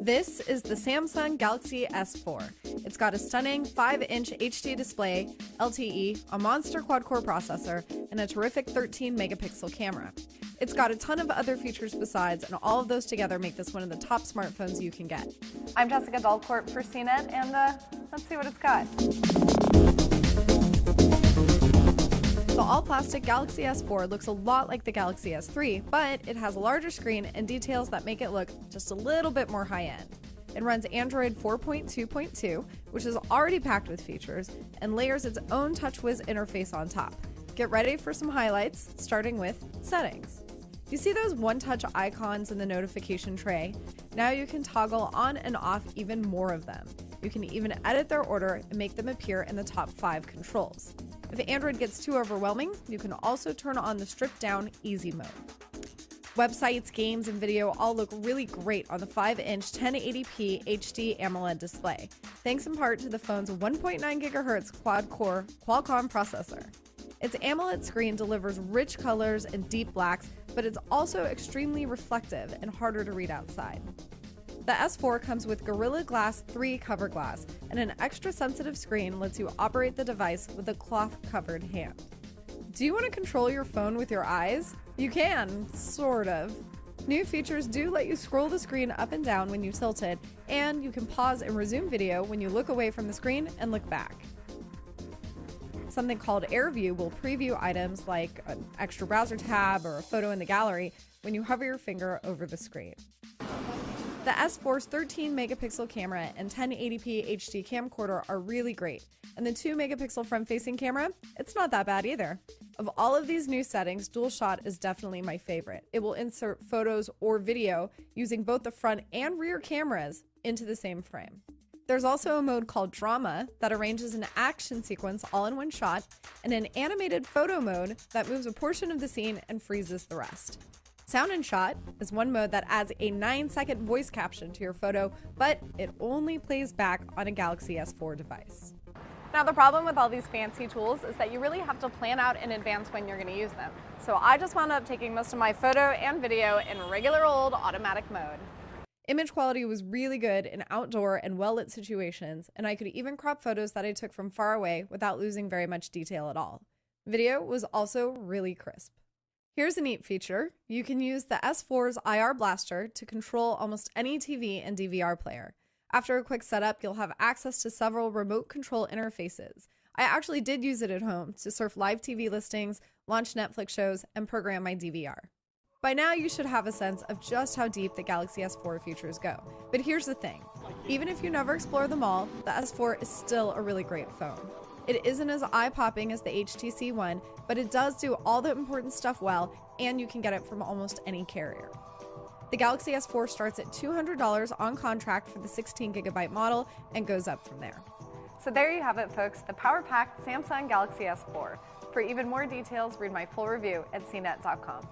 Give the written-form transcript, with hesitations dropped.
This is the Samsung Galaxy S4. It's got a stunning 5-inch HD display, LTE, a monster quad-core processor, and a terrific 13-megapixel camera. It's got a ton of other features besides, and all of those together make this one of the top smartphones you can get. I'm Jessica Dahlcourt for CNET, and let's see what it's got. The all-plastic Galaxy S4 looks a lot like the Galaxy S3, but it has a larger screen and details that make it look just a little bit more high-end. It runs Android 4.2.2, which is already packed with features, and layers its own TouchWiz interface on top. Get ready for some highlights, starting with settings. You see those one-touch icons in the notification tray? Now you can toggle on and off even more of them. You can even edit their order and make them appear in the top 5 controls. If Android gets too overwhelming, you can also turn on the stripped-down Easy mode. Websites, games, and video all look really great on the 5-inch 1080p HD AMOLED display, thanks in part to the phone's 1.9 GHz quad-core Qualcomm processor. Its AMOLED screen delivers rich colors and deep blacks, but it's also extremely reflective and harder to read outside. The S4 comes with Gorilla Glass 3 cover glass, and an extra sensitive screen lets you operate the device with a cloth-covered hand. Do you want to control your phone with your eyes? You can, sort of. New features do let you scroll the screen up and down when you tilt it, and you can pause and resume video when you look away from the screen and look back. Something called Air View will preview items like an extra browser tab or a photo in the gallery when you hover your finger over the screen. The S4's 13-megapixel camera and 1080p HD camcorder are really great, and the 2-megapixel front-facing camera, it's not that bad either. Of all of these new settings, Dual Shot is definitely my favorite. It will insert photos or video using both the front and rear cameras into the same frame. There's also a mode called Drama that arranges an action sequence all in one shot, and an animated photo mode that moves a portion of the scene and freezes the rest. Sound and Shot is one mode that adds a 9-second voice caption to your photo, but it only plays back on a Galaxy S4 device. Now, the problem with all these fancy tools is that you really have to plan out in advance when you're going to use them. So I just wound up taking most of my photo and video in regular old automatic mode. Image quality was really good in outdoor and well-lit situations, and I could even crop photos that I took from far away without losing very much detail at all. Video was also really crisp. Here's a neat feature. You can use the S4's IR Blaster to control almost any TV and DVR player. After a quick setup, you'll have access to several remote control interfaces. I actually did use it at home to surf live TV listings, launch Netflix shows, and program my DVR. By now, you should have a sense of just how deep the Galaxy S4 features go. But here's the thing. Even if you never explore them all, the S4 is still a really great phone. It isn't as eye-popping as the HTC One, but it does do all the important stuff well, and you can get it from almost any carrier. The Galaxy S4 starts at $200 on contract for the 16GB model and goes up from there. So there you have it, folks, the power-packed Samsung Galaxy S4. For even more details, read my full review at cnet.com.